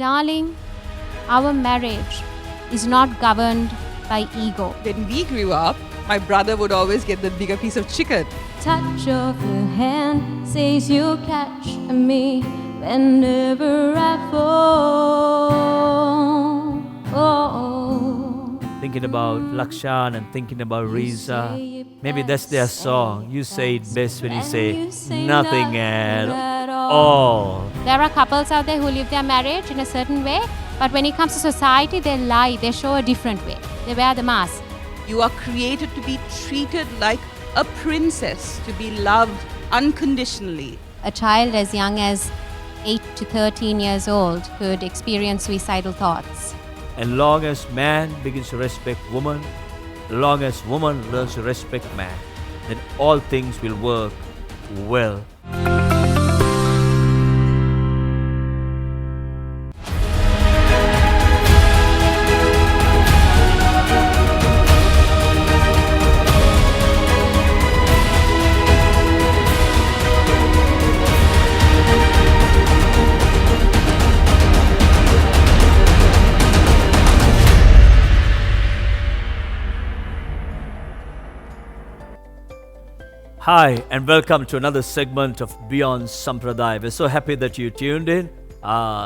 Darling, our marriage is not governed by ego. When we grew up, my brother would always get the bigger piece of chicken. Touch of your hand says you'll catch me whenever I fall. Thinking about Lakshan and thinking about Riza. Maybe that's their song. You say it best when you say nothing at all. There are couples out there who live their marriage in a certain way, but when it comes to society, they lie, they show a different way. They wear the mask. You are created to be treated like a princess, to be loved unconditionally. A child as young as 8 to 13 years old could experience suicidal thoughts. And long as man begins to respect woman, long as woman learns to respect man, then all things will work well. Hi, and welcome to another segment of Beyond Sampradaya. We're so happy that you tuned in.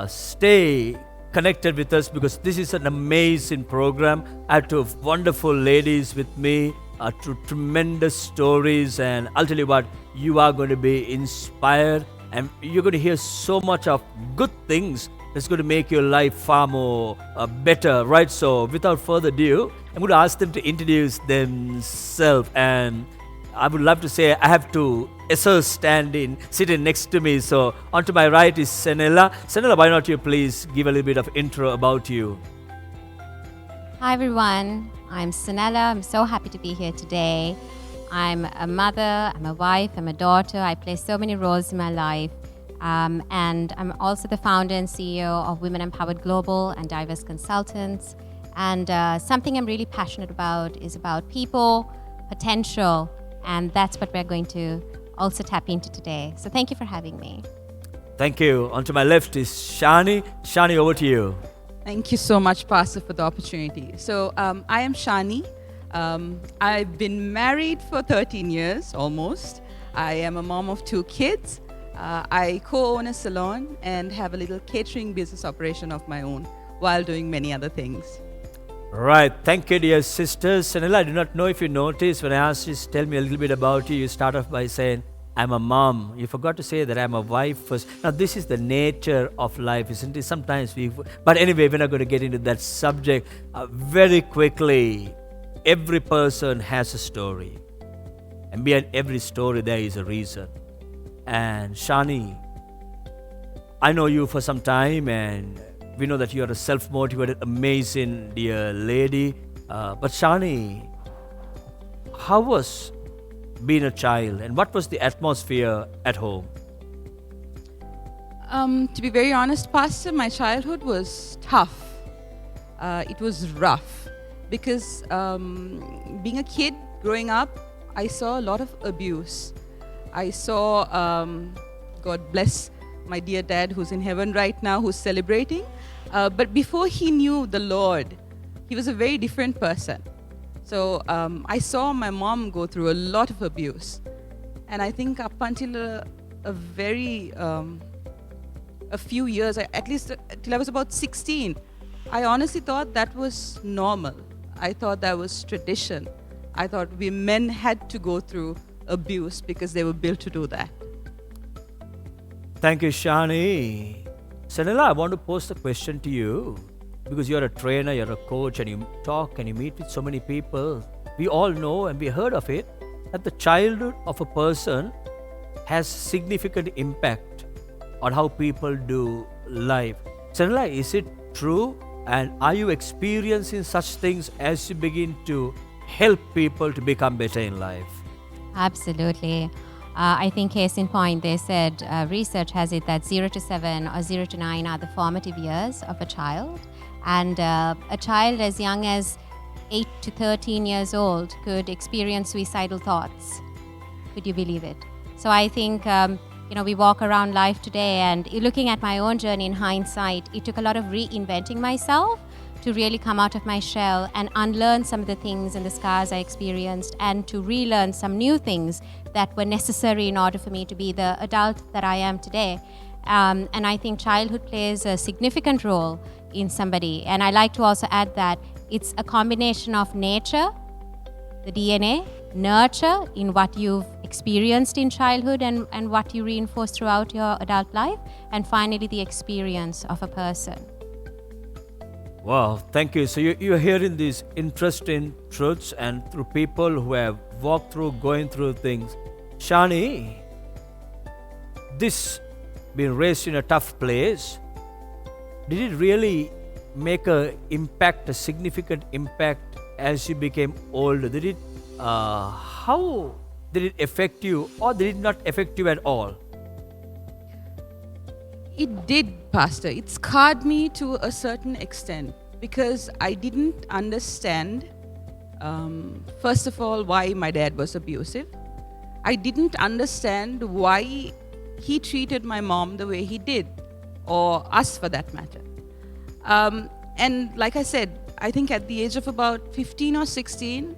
Stay connected with us because this is an amazing program. I have two wonderful ladies with me, two tremendous stories, and I'll tell you what, you are going to be inspired and you're going to hear so much of good things that's going to make your life far more better, right? So, without further ado, I'm going to ask them to introduce themselves, and I would love to say I have two Essers sitting next to me. So on to my right is Senella. Senella, why not you please give a little bit of intro about you? Hi everyone, I'm Sunella. I'm so happy to be here today. I'm a mother, I'm a wife, I'm a daughter. I play so many roles in my life. And I'm also the founder and CEO of Women Empowered Global and Diverse Consultants. And something I'm really passionate about is about people, potential, and that's what we're going to also tap into today. So thank you for having me. Thank you. On to my left is Shani. Shani, over to you. Thank you so much, Pastor, for the opportunity. So I am Shani. I've been married for 13 years, almost. I am a mom of 2 kids. I co-own a salon and have a little catering business operation of my own while doing many other things. Right. Thank you, dear sisters. Senella, I do not know if you noticed when I asked you to tell me a little bit about you, you start off by saying, I'm a mom. You forgot to say that I'm a wife first. Now, this is the nature of life, isn't it? Sometimes but anyway, we're not going to get into that subject. Very quickly, every person has a story. And behind every story, there is a reason. And Shani, I know you for some time, and we know that you are a self-motivated, amazing, dear lady. But Shani, how was being a child and what was the atmosphere at home? To be very honest, Pastor, my childhood was tough. It was rough because being a kid growing up, I saw a lot of abuse. I saw, God bless my dear dad who's in heaven right now, who's celebrating. But before he knew the Lord, he was a very different person. So I saw my mom go through a lot of abuse. And I think up until a few years, at least till I was about 16, I honestly thought that was normal. I thought that was tradition. I thought we men had to go through abuse because they were built to do that. Thank you, Shani. Senella, I want to pose the question to you because you're a trainer, you're a coach, and you talk and you meet with so many people. We all know and we heard of it that the childhood of a person has significant impact on how people do life. Senella, is it true? And are you experiencing such things as you begin to help people to become better in life? Absolutely. I think case in point, they said research has it that 0 to 7 or 0 to 9 are the formative years of a child. And a child as young as 8 to 13 years old could experience suicidal thoughts. Could you believe it? So I think we walk around life today, and looking at my own journey in hindsight, it took a lot of reinventing myself to really come out of my shell and unlearn some of the things and the scars I experienced, and to relearn some new things that were necessary in order for me to be the adult that I am today. And I think childhood plays a significant role in somebody. And I like to also add that it's a combination of nature, the DNA, nurture in what you've experienced in childhood and what you reinforce throughout your adult life, and finally the experience of a person. Wow, thank you. So you're hearing these interesting truths and through people who have walked through, going through things. Shani, this being raised in a tough place, did it really make a impact, a significant impact as you became older? Did it, how did it affect you, or did it not affect you at all? It did, Pastor. It scarred me to a certain extent because I didn't understand, first of all, why my dad was abusive. I didn't understand why he treated my mom the way he did, or us for that matter. And like I said, I think at the age of about 15 or 16,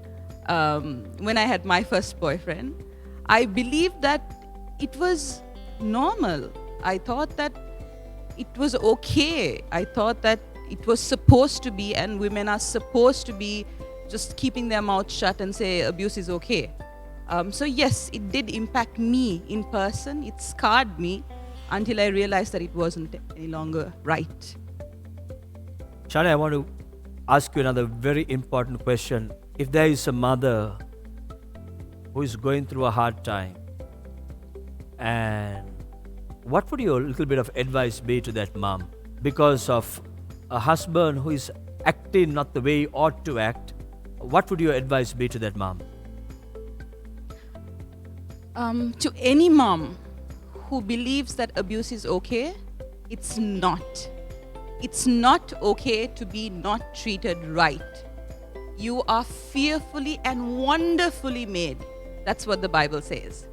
when I had my first boyfriend, I believed that it was normal. I thought that it was okay. I thought that it was supposed to be, and women are supposed to be just keeping their mouth shut and say abuse is okay. So yes, it did impact me in person. It scarred me until I realized that it wasn't any longer right. Shani, I want to ask you another very important question. If there is a mother who is going through a hard time, and what would your little bit of advice be to that mom? Because of a husband who is acting not the way he ought to act, what would your advice be to that mom? To any mom who believes that abuse is okay, it's not. It's not okay to be not treated right. You are fearfully and wonderfully made. That's what the Bible says.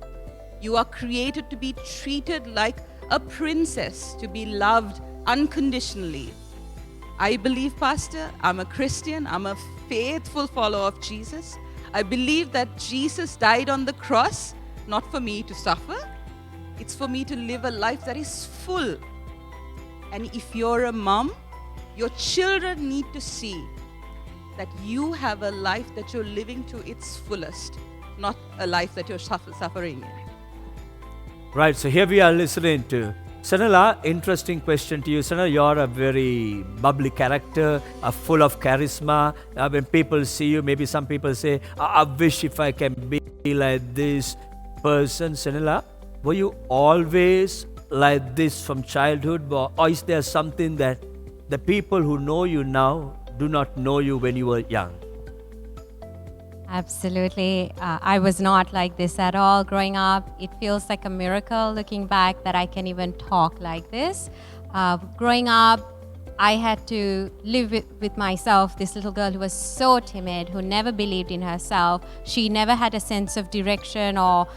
You are created to be treated like a princess, to be loved unconditionally. I believe, Pastor, I'm a Christian, I'm a faithful follower of Jesus. I believe that Jesus died on the cross not for me to suffer, it's for me to live a life that is full. And if you're a mom, your children need to see that you have a life that you're living to its fullest, not a life that you're suffering in. Right, so here we are listening to Sanala. Interesting question to you. Sanala, you're a very bubbly character, full of charisma. When people see you, maybe some people say, I wish if I can be like this person. Sanala, were you always like this from childhood, or is there something that the people who know you now do not know you when you were young? Absolutely. I was not like this at all growing up. It feels like a miracle looking back that I can even talk like this. Growing up, I had to live with myself, this little girl who was so timid, who never believed in herself. She never had a sense of direction, or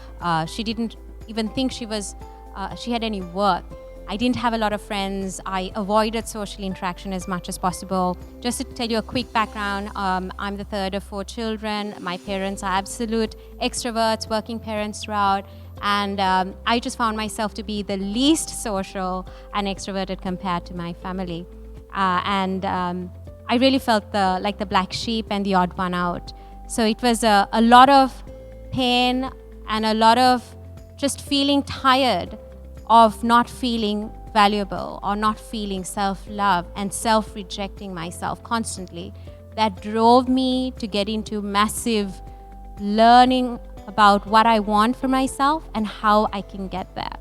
she didn't even think she had any worth. I didn't have a lot of friends. I avoided social interaction as much as possible. Just to tell you a quick background, I'm the third of 4 children. My parents are absolute extroverts, working parents throughout. And I just found myself to be the least social and extroverted compared to my family. I really felt like the black sheep and the odd one out. So it was a lot of pain and a lot of just feeling tired of not feeling valuable or not feeling self-love and self-rejecting myself constantly. That drove me to get into massive learning about what I want for myself and how I can get there.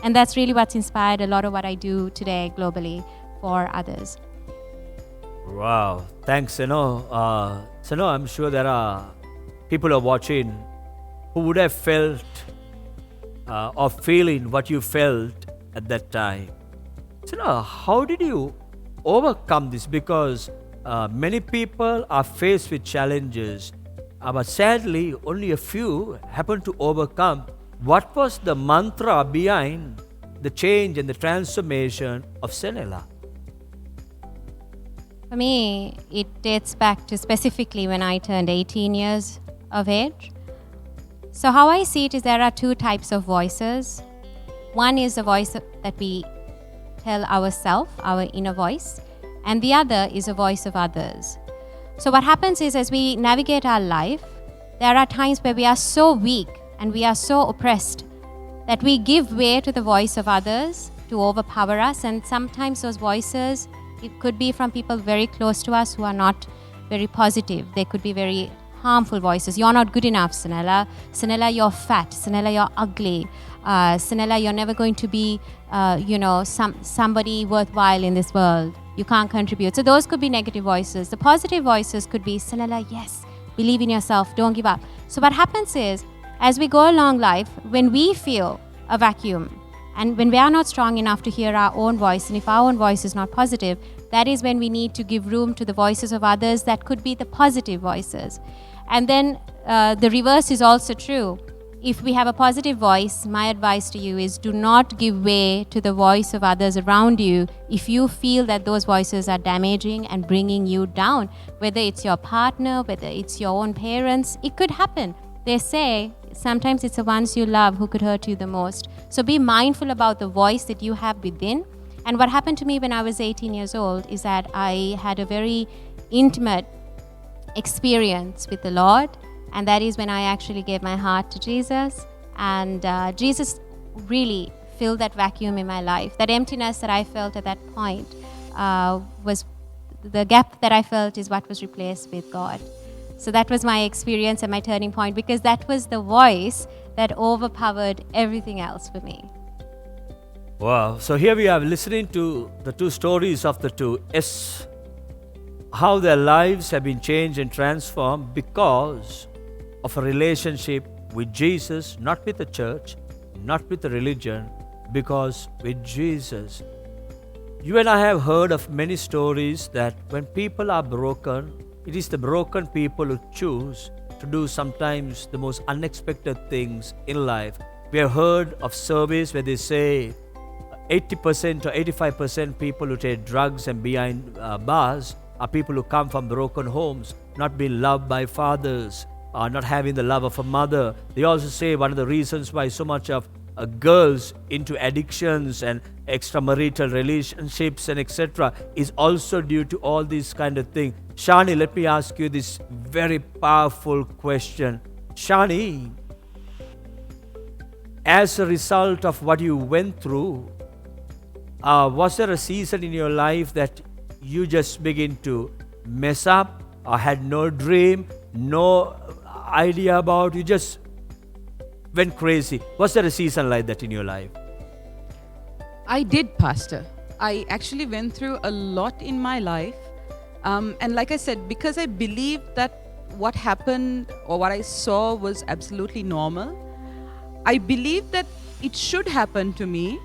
And that's really what's inspired a lot of what I do today globally for others. Wow, thanks, Seno. Seno, I'm sure there are people who are watching who would have felt or feeling what you felt at that time. Seno, how did you overcome this? Because many people are faced with challenges, but sadly, only a few happen to overcome. What was the mantra behind the change and the transformation of Senela? For me, it dates back to specifically when I turned 18 years of age. So how I see it is there are two types of voices. One is a voice that we tell ourselves, our inner voice, and the other is a voice of others. So what happens is as we navigate our life, there are times where we are so weak and we are so oppressed that we give way to the voice of others to overpower us, and sometimes those voices, it could be from people very close to us who are not very positive. They could be very harmful voices. You're not good enough, Senela. Senela, you're fat. Senela, you're ugly. Senela, you're never going to be, somebody worthwhile in this world. You can't contribute. So those could be negative voices. The positive voices could be, Senela, yes, believe in yourself, don't give up. So what happens is, as we go along life, when we feel a vacuum, and when we are not strong enough to hear our own voice, and if our own voice is not positive, that is when we need to give room to the voices of others that could be the positive voices. And then the reverse is also true. If we have a positive voice, my advice to you is do not give way to the voice of others around you if you feel that those voices are damaging and bringing you down. Whether it's your partner, whether it's your own parents, it could happen. They say sometimes it's the ones you love who could hurt you the most. So be mindful about the voice that you have within. And what happened to me when I was 18 years old is that I had a very intimate experience with the Lord. And that is when I actually gave my heart to Jesus. And Jesus really filled that vacuum in my life. That emptiness that I felt at that point was the gap that I felt is what was replaced with God. So that was my experience and my turning point, because that was the voice that overpowered everything else for me. Wow. So here we are listening to the two stories of the two S, how their lives have been changed and transformed because of a relationship with Jesus, not with the church, not with the religion, because with Jesus. You and I have heard of many stories that when people are broken, it is the broken people who choose to do sometimes the most unexpected things in life. We have heard of surveys where they say 80% or 85% people who take drugs and behind bars are people who come from broken homes, not being loved by fathers, not having the love of a mother. They also say one of the reasons why so much of girls into addictions and extramarital relationships and etc. is also due to all these kind of things. Shani, let me ask you this very powerful question. Shani, as a result of what you went through, was there a season in your life that you just begin to mess up or had no dream, no idea about, you just went crazy? Was there a season like that in your life? I did, Pastor. I actually went through a lot in my life. And like I said, because I believed that what happened or what I saw was absolutely normal, I believed that it should happen to me,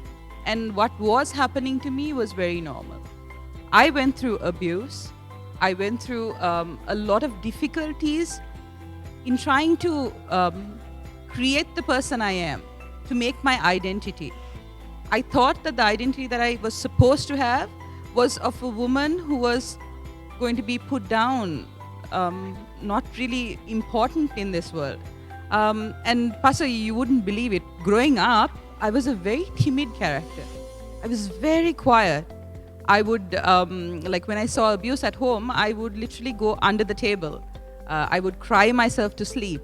and what was happening to me was very normal. I went through abuse. I went through a lot of difficulties in trying to create the person I am, to make my identity. I thought that the identity that I was supposed to have was of a woman who was going to be put down, not really important in this world. And Pastor, you wouldn't believe it. Growing up, I was a very timid character. I was very quiet. I would, like when I saw abuse at home, I would literally go under the table. I would cry myself to sleep.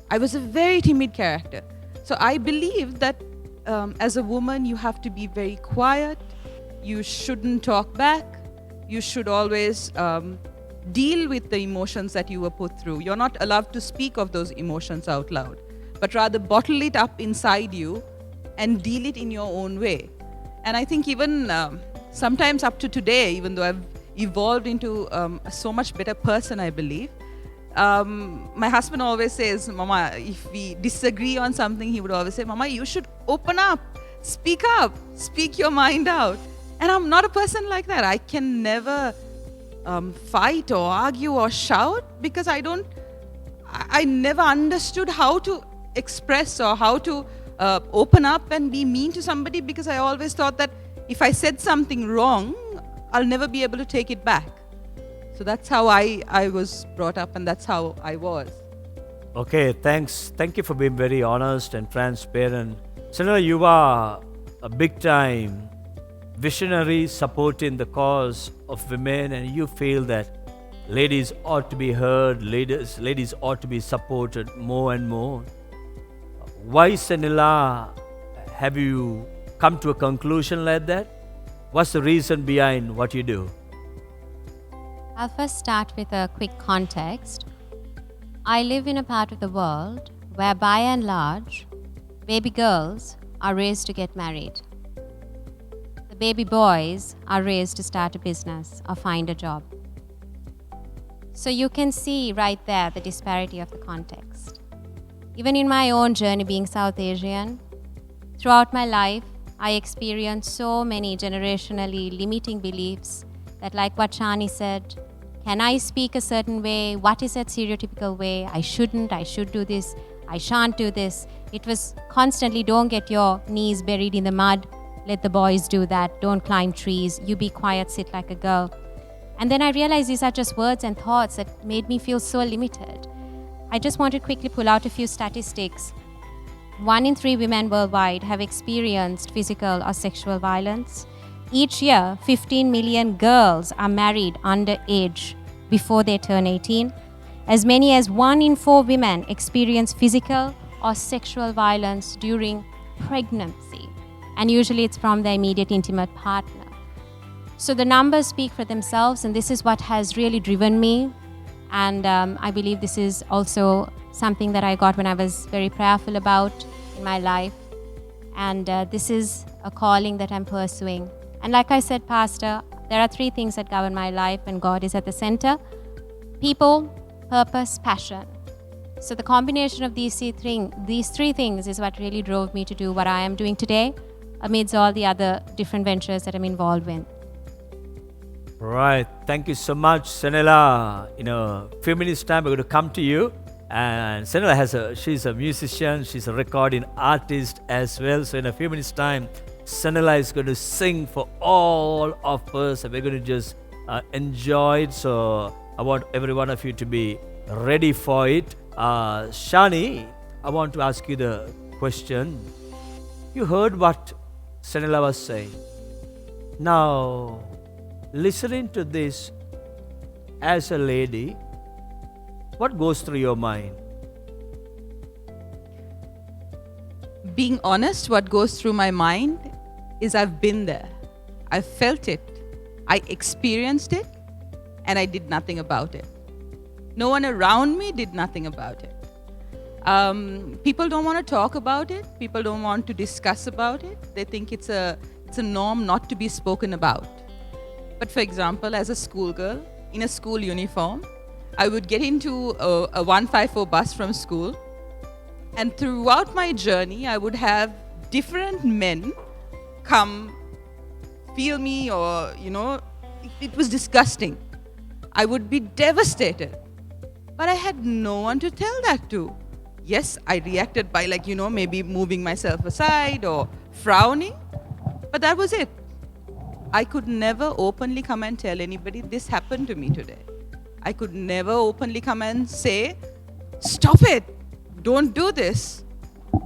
I was a very timid character. So I believe that as a woman, you have to be very quiet. You shouldn't talk back. You should always deal with the emotions that you were put through. You're not allowed to speak of those emotions out loud, but rather bottle it up inside you and deal it in your own way. And I think even sometimes up to today, even though I've evolved into a so much better person, I believe, my husband always says, Mama, if we disagree on something, he would always say, Mama, you should open up, speak your mind out. And I'm not a person like that. I can never fight or argue or shout because I never understood how to express or how to open up and be mean to somebody, because I always thought that if I said something wrong, I'll never be able to take it back. So that's how I was brought up, and that's how I was. Okay, thanks. Thank you for being very honest and transparent. Sanela, you are a big time visionary supporting the cause of women, and you feel that ladies ought to be heard, ladies ought to be supported more and more. Why, Sanela, have you come to a conclusion like that? What's the reason behind what you do? I'll first start with a quick context. I live in a part of the world where, by and large, baby girls are raised to get married. The baby boys are raised to start a business or find a job. So you can see right there the disparity of the context. Even in my own journey being South Asian, throughout my life, I experienced so many generationally limiting beliefs that, like what Shani said, can I speak a certain way? What is that stereotypical way? I shouldn't, I should do this, I shan't do this. It was constantly, don't get your knees buried in the mud, let the boys do that, don't climb trees, you be quiet, sit like a girl. And then I realized these are just words and thoughts that made me feel so limited. I just want to quickly pull out a few statistics. 1 in 3 women worldwide have experienced physical or sexual violence. Each year, 15 million girls are married under age before they turn 18. As many as 1 in 4 women experience physical or sexual violence during pregnancy. And usually it's from their immediate intimate partner. So the numbers speak for themselves, and this is what has really driven me. And I believe this is also something that I got when I was very prayerful about in my life. And this is a calling that I'm pursuing. And like I said, Pastor, there are 3 things that govern my life, and God is at the center: people, purpose, passion. So the combination of these 3 things is what really drove me to do what I am doing today, amidst all the other different ventures that I'm involved in. Right. Thank you so much, Sanela. In a few minutes' time, we're going to come to you. And Sanela she's a musician, she's a recording artist as well. So in a few minutes' time, Sanela is going to sing for all of us, and we're going to just enjoy it. So I want every one of you to be ready for it. Shani, I want to ask you the question. You heard what Sanela was saying. Now, listening to this as a lady, what goes through your mind? Being honest, what goes through my mind is I've been there. I've felt it. I experienced it, and I did nothing about it. No one around me did nothing about it. People don't want to talk about it. People don't want to discuss about it. They think it's a norm not to be spoken about. But for example, as a schoolgirl in a school uniform, I would get into a 154 bus from school, and throughout my journey, I would have different men come feel me, or, it was disgusting. I would be devastated. But I had no one to tell that to. Yes, I reacted by maybe moving myself aside or frowning, but that was it. I could never openly come and tell anybody this happened to me today. I could never openly come and say, stop it, don't do this,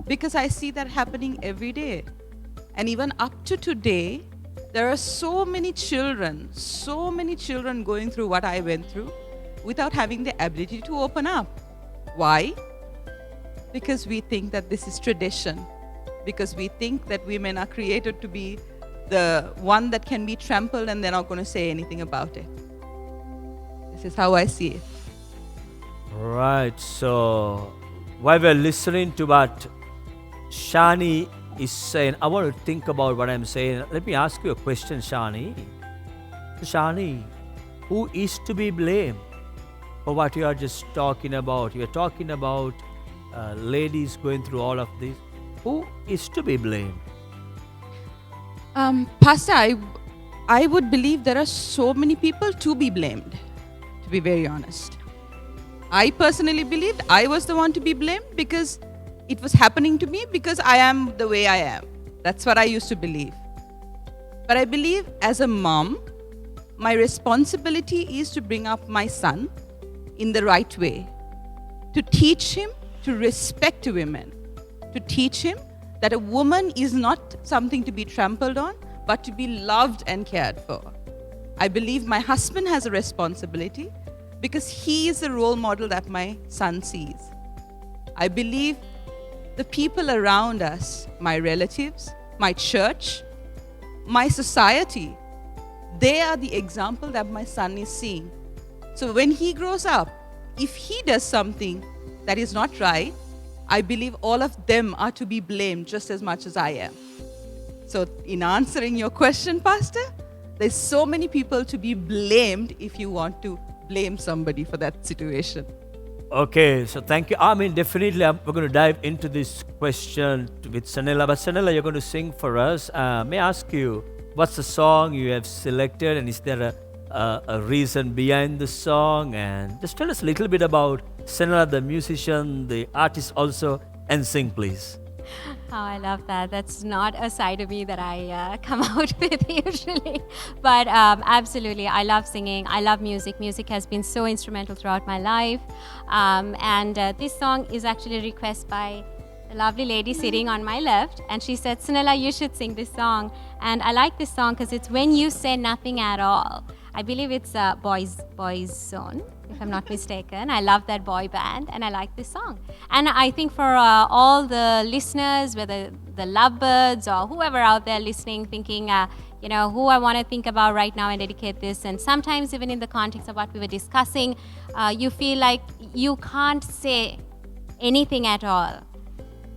because I see that happening every day. And even up to today, there are so many children going through what I went through without having the ability to open up. Why? Because we think that this is tradition, because we think that women are created to be the one that can be trampled, and they're not going to say anything about it. This is how I see it. Right. So while we're listening to what Shani is saying, I want to think about what I'm saying. Let me ask you a question, Shani. Shani, who is to be blamed for what you are just talking about? You're talking about ladies going through all of this. Who is to be blamed? Pastor, I would believe there are so many people to be blamed, to be very honest. I personally believed I was the one to be blamed because it was happening to me because I am the way I am. That's what I used to believe. But I believe as a mom, my responsibility is to bring up my son in the right way, to teach him to respect women, to teach him that a woman is not something to be trampled on, but to be loved and cared for. I believe my husband has a responsibility because he is the role model that my son sees. I believe the people around us, my relatives, my church, my society, they are the example that my son is seeing. So when he grows up, if he does something that is not right, I believe all of them are to be blamed just as much as I am. So in answering your question, Pastor, there's so many people to be blamed if you want to blame somebody for that situation. Okay, so thank you. I mean, definitely, we're going to dive into this question with Sanela. But Sanela, you're going to sing for us. May I ask you, what's the song you have selected, and is there a reason behind the song? And just tell us a little bit about Sanela, the musician, the artist also, and sing, please. Oh, I love that. That's not a side of me that I come out with usually. But absolutely, I love singing. I love music. Music has been so instrumental throughout my life. And this song is actually a request by a lovely lady sitting on my left. And she said, Sanela, you should sing this song. And I like this song because it's When You Say Nothing at All. I believe it's Boys Zone, if I'm not mistaken. I love that boy band, and I like this song. And I think for all the listeners, whether the lovebirds or whoever out there listening, thinking, who I want to think about right now and dedicate this, and sometimes even in the context of what we were discussing, you feel like you can't say anything at all.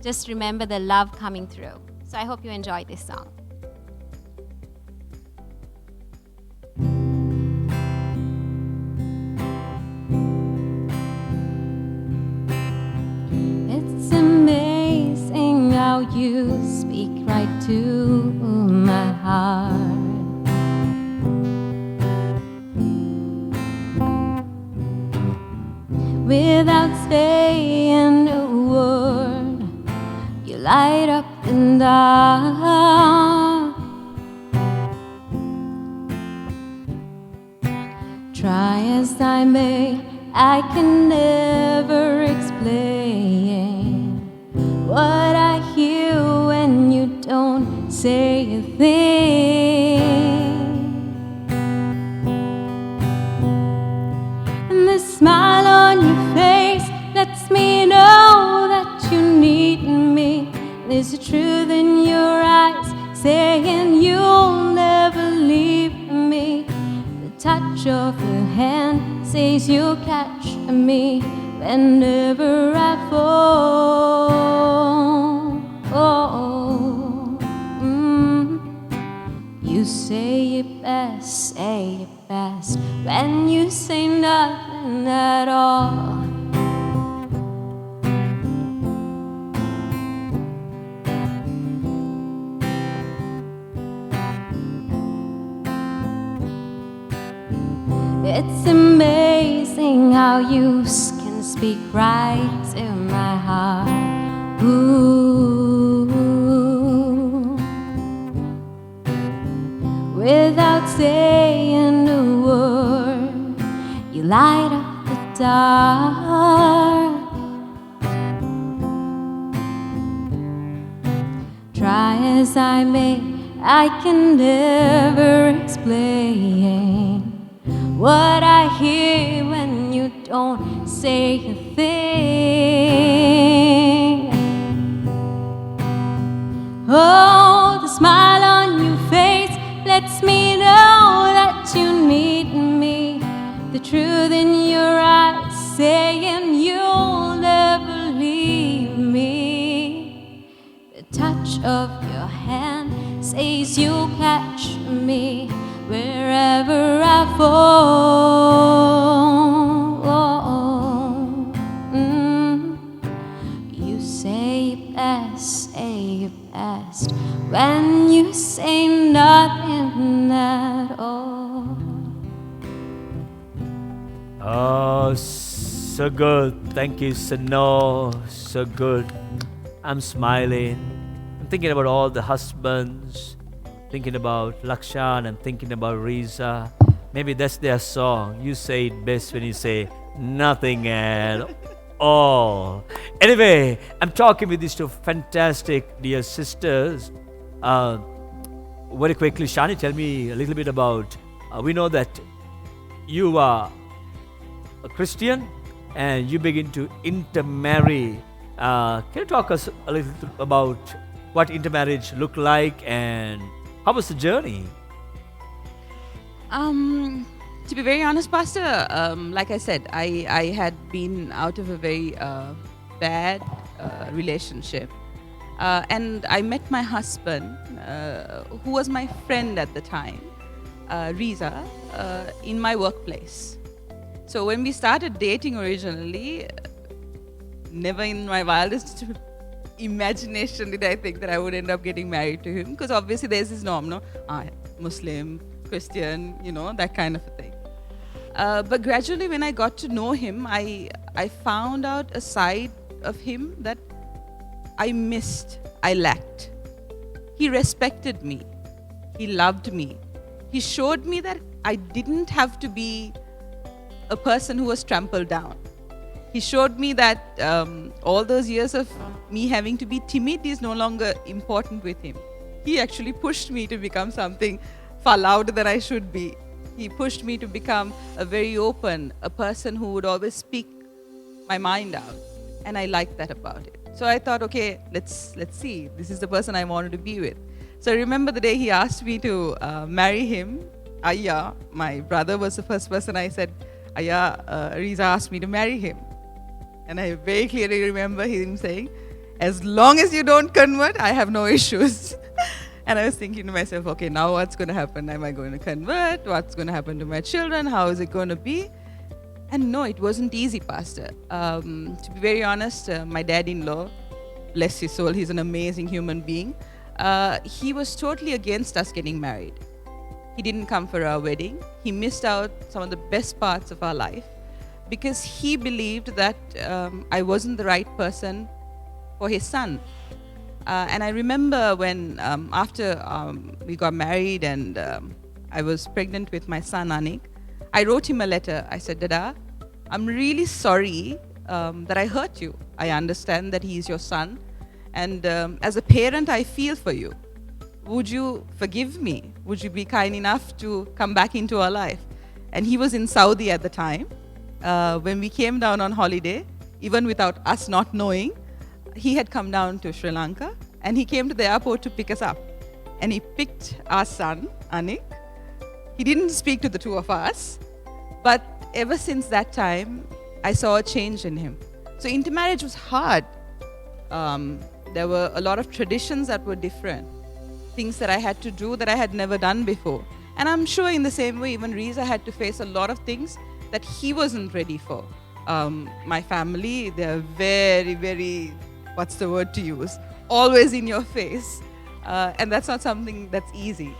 Just remember the love coming through. So I hope you enjoy this song. How you speak right to my heart. Without saying a word, you light up the dark. Try as I may, I can never explain what I hear when you don't say a thing. And the smile on your face lets me know that you need me. There's a truth in your eyes saying you'll never leave me. The touch of your hand says you'll catch me whenever I fall. You say it best when you say nothing at all. It's amazing how you can speak right to my heart. Ooh. Without saying a word, you light up the dark. Try as I may, I can never explain what I hear when you don't say a thing. Oh, the smile on your face lets me know that you need me. The truth in your eyes saying you'll never leave me. The touch of your hand says you'll catch me wherever I fall. You say it best when you say nothing at all. Oh, so good. Thank you, Sano. So good. I'm smiling. I'm thinking about all the husbands, thinking about Lakshan and thinking about Riza. Maybe that's their song. You say it best when you say nothing at all. Anyway, I'm talking with these two fantastic dear sisters. Very quickly, Shani, tell me a little bit about. We know that you are a Christian and you begin to intermarry. Can you talk us a little about what intermarriage looked like and how was the journey? To be very honest, Pastor, like I said, I had been out of a very bad relationship. And I met my husband, who was my friend at the time, Riza, in my workplace. So when we started dating originally, never in my wildest imagination did I think that I would end up getting married to him, because obviously there's this norm, no? Muslim, Christian, that kind of a thing. But gradually when I got to know him, I found out a side of him that I missed, I lacked. He respected me. He loved me. He showed me that I didn't have to be a person who was trampled down. He showed me that all those years of me having to be timid is no longer important with him. He actually pushed me to become something far louder than I should be. He pushed me to become a very open, a person who would always speak my mind out. And I liked that about it. So I thought, okay, let's see. This is the person I wanted to be with. So I remember the day he asked me to marry him. Ayya, my brother, was the first person I said, Ayya, Riza asked me to marry him. And I very clearly remember him saying, as long as you don't convert, I have no issues. And I was thinking to myself, okay, now what's going to happen? Am I going to convert? What's going to happen to my children? How is it going to be? And no, it wasn't easy, Pastor. To be very honest, my dad-in-law, bless his soul, he's an amazing human being. He was totally against us getting married. He didn't come for our wedding. He missed out some of the best parts of our life because he believed that I wasn't the right person for his son. And I remember when after we got married and I was pregnant with my son, Anik, I wrote him a letter. I said, Dada, I'm really sorry that I hurt you. I understand that he is your son. And as a parent, I feel for you. Would you forgive me? Would you be kind enough to come back into our life? And he was in Saudi at the time. When we came down on holiday, even without us not knowing, he had come down to Sri Lanka and he came to the airport to pick us up. And he picked our son, Anik. He didn't speak to the two of us, but ever since that time, I saw a change in him. So intermarriage was hard. There were a lot of traditions that were different, things that I had to do that I had never done before. And I'm sure in the same way, even Riza had to face a lot of things that he wasn't ready for. My family, they're very, very, what's the word to use? Always in your face. And that's not something that's easy.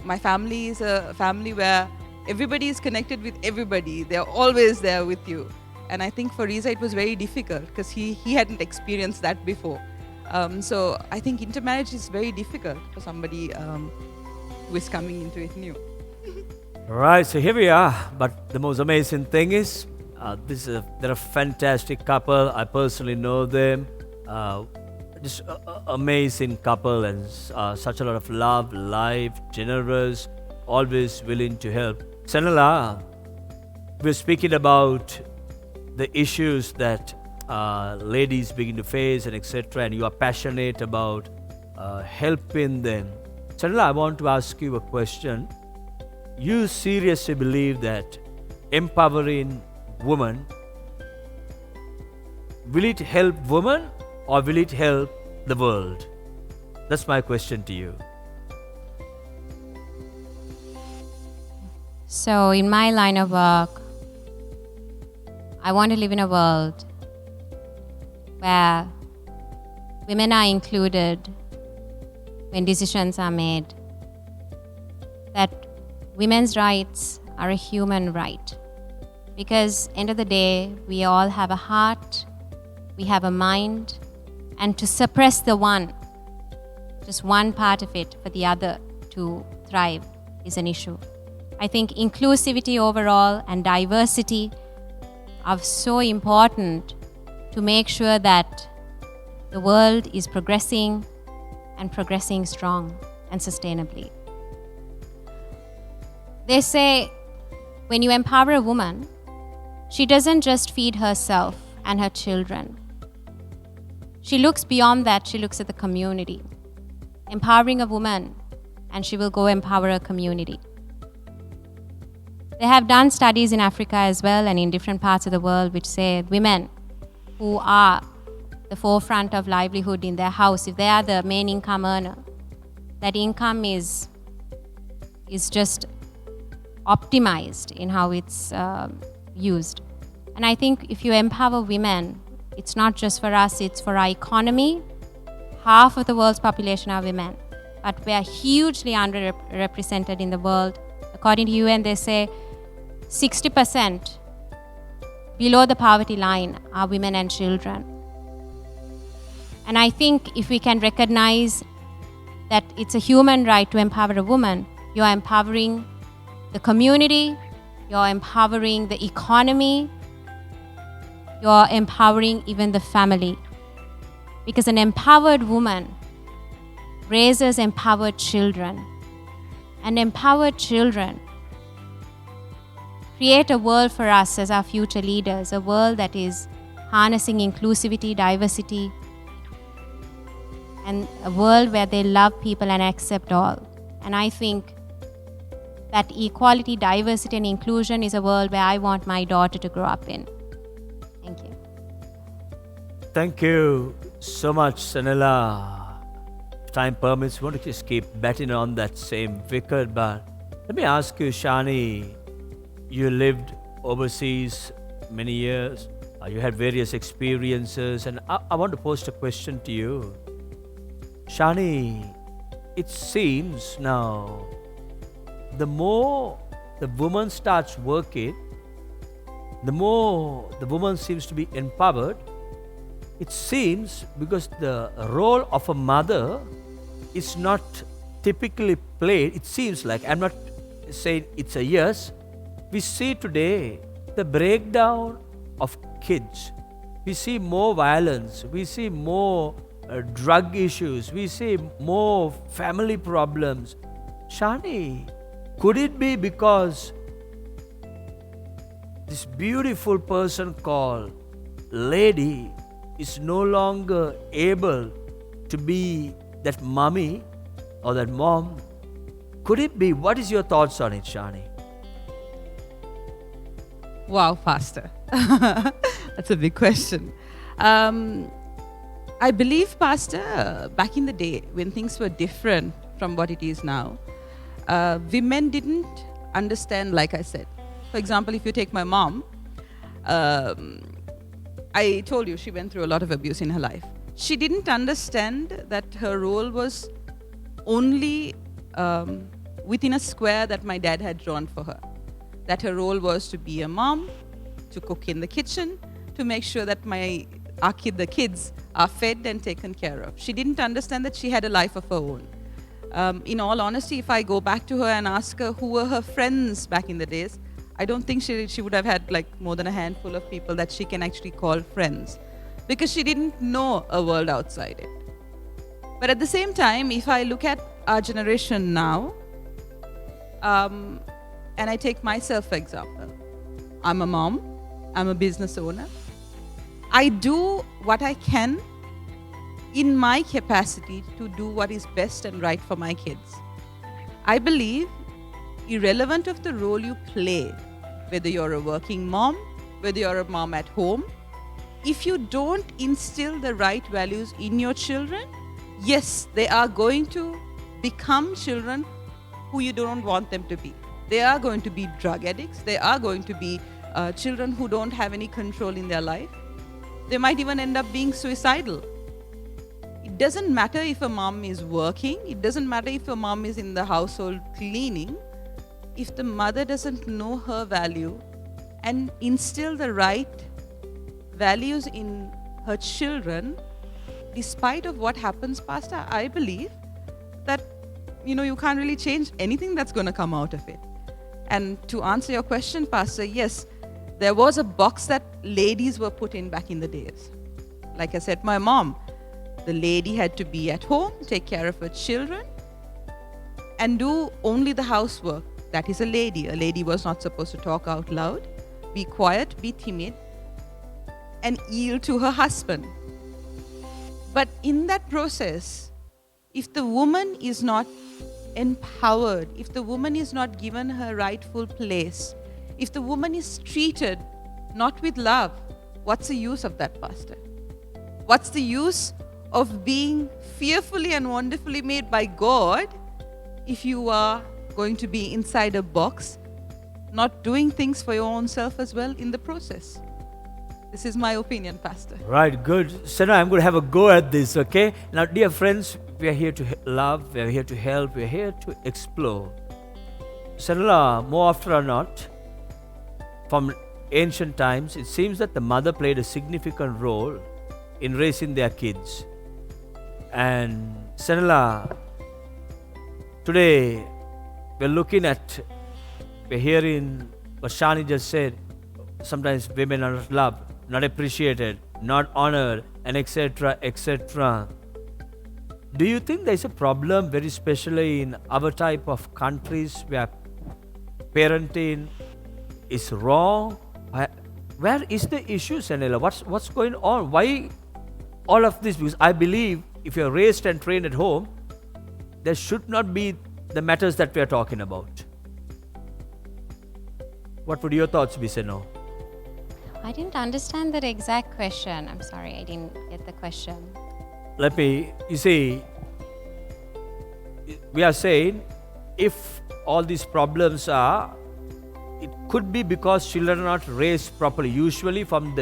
My family is a family where everybody is connected with everybody. They're always there with you. And I think for Riza it was very difficult because he hadn't experienced that before. So I think intermarriage is very difficult for somebody who is coming into it new. Right, so here we are. But the most amazing thing is, they're a fantastic couple. I personally know them. Just amazing couple and such a lot of love, life, generous, always willing to help. Sanala, we're speaking about the issues that ladies begin to face and etc. And you are passionate about helping them. Sanala, I want to ask you a question. You seriously believe that empowering women, will it help women or will it help the world? That's my question to you. So, in my line of work, I want to live in a world where women are included when decisions are made, that women's rights are a human right. Because end of the day, we all have a heart, we have a mind, and to suppress the one, just one part of it, for the other to thrive is an issue. I think inclusivity overall and diversity are so important to make sure that the world is progressing and progressing strong and sustainably. They say when you empower a woman, she doesn't just feed herself and her children. She looks beyond that, she looks at the community. Empowering a woman, and she will go empower a community. They have done studies in Africa as well and in different parts of the world which say women who are the forefront of livelihood in their house, if they are the main income earner, that income is just optimized in how it's used. And I think if you empower women, it's not just for us, it's for our economy. Half of the world's population are women, but we are hugely underrepresented in the world. According to UN, they say 60% below the poverty line are women and children. And I think if we can recognize that it's a human right to empower a woman, you're empowering the community, you're empowering the economy, you're empowering even the family. Because an empowered woman raises empowered children. And empowered children create a world for us as our future leaders, a world that is harnessing inclusivity, diversity, and a world where they love people and accept all. And I think that equality, diversity, and inclusion is a world where I want my daughter to grow up in. Thank you. Thank you so much, Sanila. If time permits, we want to just keep betting on that same wicket. But let me ask you, Shani, you lived overseas many years. You had various experiences. And I want to pose a question to you. Shani, it seems now, the more the woman starts working, the more the woman seems to be empowered. It seems because the role of a mother is not typically played. It seems like, I'm not saying it's a yes, we see today the breakdown of kids. We see more violence, we see more drug issues, we see more family problems. Shani, could it be because this beautiful person called lady is no longer able to be that mommy or that mom? Could it be? What is your thoughts on it, Shani? Wow, Pastor. That's a big question. I believe, Pastor, back in the day when things were different from what it is now, women didn't understand, like I said. For example, if you take my mom, I told you she went through a lot of abuse in her life. She didn't understand that her role was only within a square that my dad had drawn for her. That her role was to be a mom, to cook in the kitchen, to make sure that the kids are fed and taken care of. She didn't understand that she had a life of her own. In all honesty, if I go back to her and ask her who were her friends back in the days, I don't think she would have had like more than a handful of people that she can actually call friends, because she didn't know a world outside it. But at the same time, if I look at our generation now, and I take myself for example, I'm a mom, I'm a business owner. I do what I can in my capacity to do what is best and right for my kids. I believe, irrelevant of the role you play, whether you're a working mom, whether you're a mom at home, if you don't instill the right values in your children, yes, they are going to become children who you don't want them to be. They are going to be drug addicts. They are going to be children who don't have any control in their life. They might even end up being suicidal. It doesn't matter if a mom is working. It doesn't matter if a mom is in the household cleaning. If the mother doesn't know her value and instill the right values in her children, despite of what happens, Pastor, I believe that, you can't really change anything that's going to come out of it. And to answer your question, Pastor, yes, there was a box that ladies were put in back in the days. Like I said, my mom, the lady had to be at home, take care of her children, and do only the housework. That is a lady. A lady was not supposed to talk out loud, be quiet, be timid, and yield to her husband. But in that process, if the woman is not empowered, if the woman is not given her rightful place, if the woman is treated not with love, what's the use of that, Pastor? What's the use of being fearfully and wonderfully made by God if you are going to be inside a box, not doing things for your own self as well in the process? This is my opinion, Pastor. Right, good. Sana, I'm going to have a go at this, okay? Now, dear friends, we are here to love, we are here to help, we are here to explore. Sanala, more often or not, from ancient times, it seems that the mother played a significant role in raising their kids. And Sanala, today we're hearing what Shani just said. Sometimes women are not loved, not appreciated, not honored, and etc., etc. Do you think there's a problem, very especially in our type of countries where parenting is wrong? Where is the issue, Sanela? What's going on? Why all of this? Because I believe if you're raised and trained at home, there should not be the matters that we are talking about. What would your thoughts be, Seno? I didn't understand that exact question. I'm sorry, I didn't get the question. You see, we are saying if all these problems are, it could be because children are not raised properly. Usually from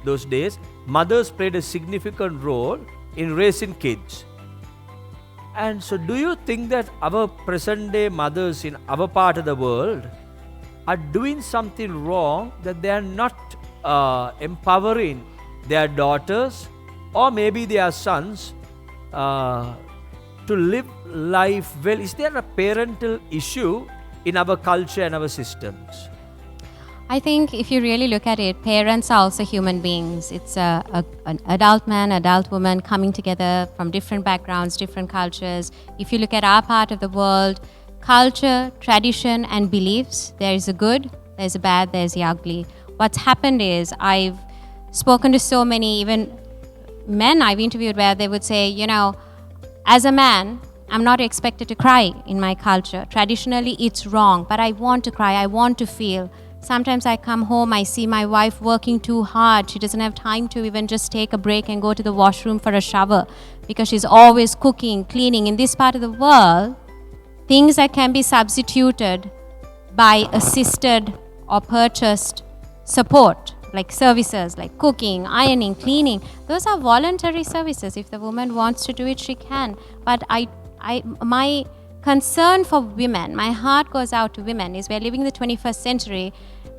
those days, mothers played a significant role in raising kids. And so do you think that our present day mothers in our part of the world are doing something wrong, that they are not empowering their daughters or maybe their sons to live life well? Is there a parental issue in our culture and our systems? I think if you really look at it, parents are also human beings. It's an adult man, adult woman coming together from different backgrounds, different cultures. If you look at our part of the world, culture, tradition, and beliefs, there is a good, there's a bad, there's the ugly. What's happened is I've spoken to so many, even men I've interviewed, where they would say, as a man, I'm not expected to cry in my culture. Traditionally, it's wrong, but I want to cry, I want to feel. Sometimes I come home, I see my wife working too hard. She doesn't have time to even just take a break and go to the washroom for a shower because she's always cooking, cleaning. In this part of the world, things that can be substituted by assisted or purchased support, like services like cooking, ironing, cleaning, those are voluntary services. If the woman wants to do it, she can. But my concern for women, my heart goes out to women, is we're living in the 21st century,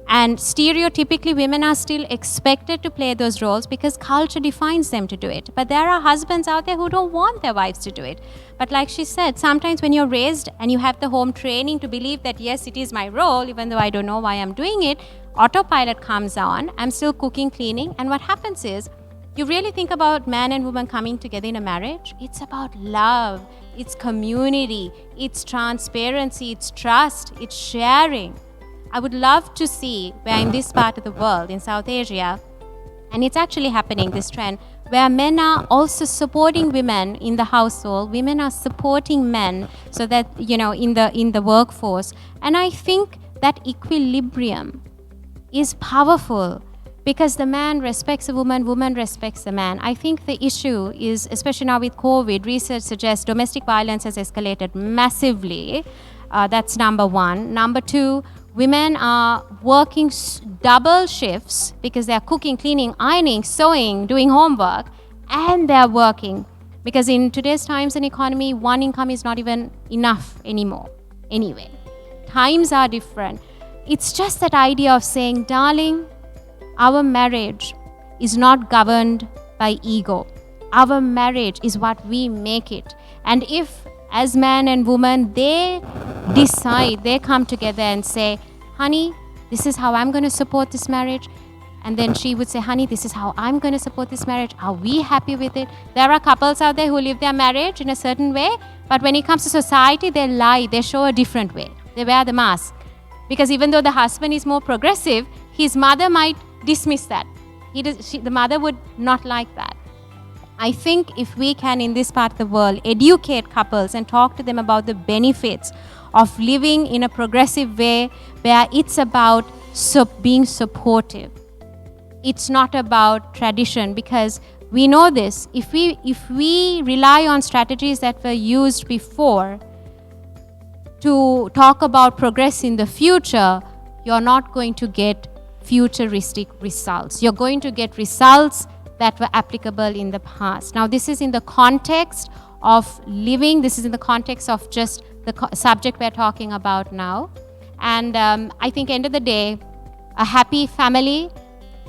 and stereotypically women are still expected to play those roles because culture defines them to do it. But there are husbands out there who don't want their wives to do it. But like she said, sometimes when you're raised and you have the home training to believe that yes, it is my role, even though I don't know why I'm doing it, autopilot comes on, I'm still cooking, cleaning, and what happens is, you really think about man and woman coming together in a marriage, it's about love, it's community, it's transparency, it's trust, it's sharing. I would love to see where in this part of the world, in South Asia, and it's actually happening, this trend, where men are also supporting women in the household, women are supporting men so that, in the workforce. And I think that equilibrium is powerful because the man respects a woman, woman respects the man. I think the issue is, especially now with COVID, research suggests domestic violence has escalated massively. That's number one. Number two, women are working double shifts because they're cooking, cleaning, ironing, sewing, doing homework, and they're working. Because in today's times and economy, one income is not even enough anymore. Anyway, times are different. It's just that idea of saying, darling, our marriage is not governed by ego. Our marriage is what we make it. And if, as man and woman, they decide, they come together and say, honey, this is how I'm going to support this marriage. And then she would say, honey, this is how I'm going to support this marriage. Are we happy with it? There are couples out there who live their marriage in a certain way, but when it comes to society, they lie. They show a different way. They wear the mask. Because even though the husband is more progressive, his mother might dismiss that. The mother would not like that. I think if we can, in this part of the world, educate couples and talk to them about the benefits of living in a progressive way where it's about being supportive. It's not about tradition, because we know this. If we rely on strategies that were used before to talk about progress in the future, you're not going to get futuristic results. You're going to get results that were applicable in the past. Now, this is in the context of living. This is in the context of just the subject we're talking about now. And I think end of the day, a happy family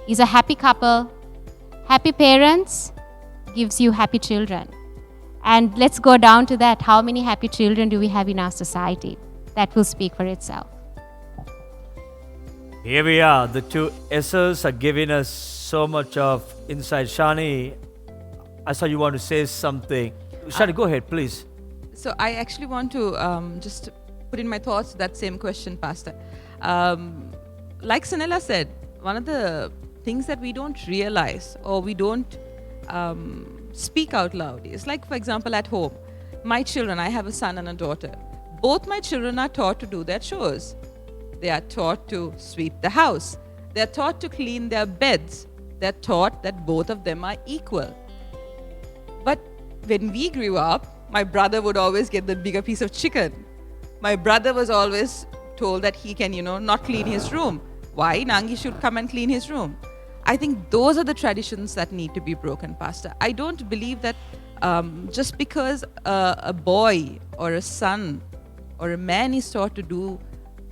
is a happy couple. Happy parents gives you happy children. And let's go down to that. How many happy children do we have in our society? That will speak for itself. Here we are. The two S's are giving us so much of insight. Shani, I saw you want to say something. Shani, go ahead, please. So I actually want to just put in my thoughts to that same question, Pastor. Like Sanella said, one of the things that we don't realize or we don't speak out loud is, like, for example, at home, my children, I have a son and a daughter. Both my children are taught to do their chores. They are taught to sweep the house. They are taught to clean their beds. They are taught that both of them are equal. But when we grew up, my brother would always get the bigger piece of chicken. My brother was always told that he can, not clean his room. Why? Nangi should come and clean his room. I think those are the traditions that need to be broken, Pastor. I don't believe that just because a boy or a son or a man is taught to do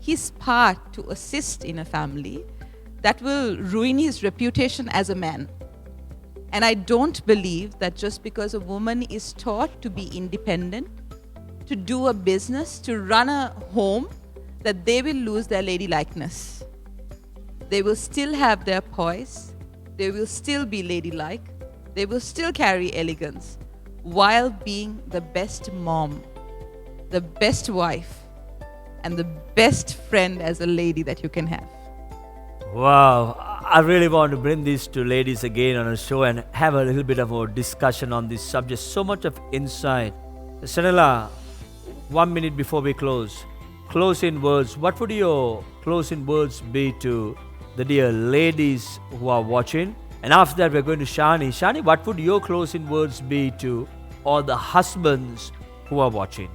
his part to assist in a family, that will ruin his reputation as a man. And I don't believe that just because a woman is taught to be independent, to do a business, to run a home, that they will lose their ladylikeness. They will still have their poise, they will still be ladylike, they will still carry elegance, while being the best mom, the best wife, and the best friend as a lady that you can have. Wow, I really want to bring these two ladies again on a show and have a little bit of a discussion on this subject. So much of insight. Sanella, 1 minute before we close, closing words. What would your closing words be to the dear ladies who are watching? And after that, we're going to Shani. Shani, what would your closing words be to all the husbands who are watching?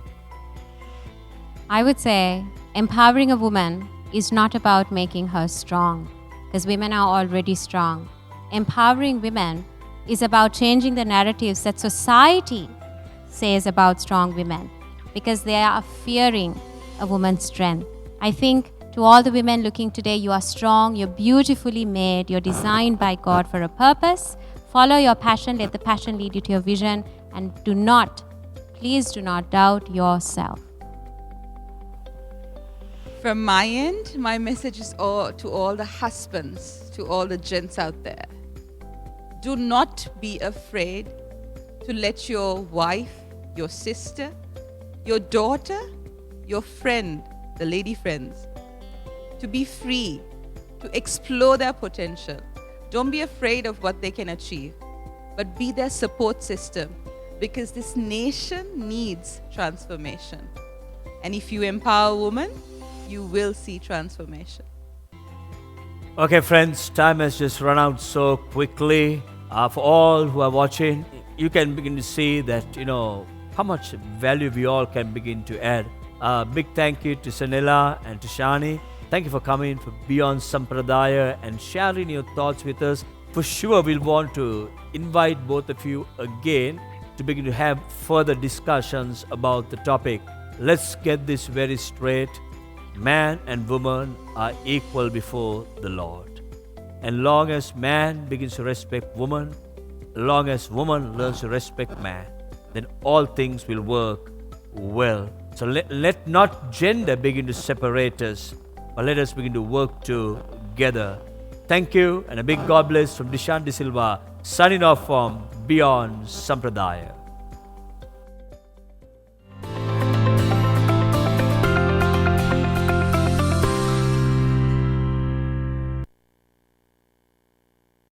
I would say empowering a woman is not about making her strong, because women are already strong. Empowering women is about changing the narratives that society says about strong women, because they are fearing a woman's strength. I think to all the women looking today, you are strong, you're beautifully made, you're designed by God for a purpose. Follow your passion, let the passion lead you to your vision, and please do not doubt yourself. From my end, my message is to all the husbands, to all the gents out there. Do not be afraid to let your wife, your sister, your daughter, your friend, the lady friends, to be free, to explore their potential. Don't be afraid of what they can achieve, but be their support system, because this nation needs transformation. And if you empower women, you will see transformation. Okay, friends, time has just run out so quickly. For all who are watching, you can begin to see that, how much value we all can begin to add. Big thank you to Sanella and to Shani. Thank you for coming for Beyond Sampradaya and sharing your thoughts with us. For sure, we'll want to invite both of you again to begin to have further discussions about the topic. Let's get this very straight. Man and woman are equal before the Lord. And long as man begins to respect woman, long as woman learns to respect man, then all things will work well. So let not gender begin to separate us, but let us begin to work together. Thank you, and a big God bless from Dishan De Silva, signing off from Beyond Sampradaya.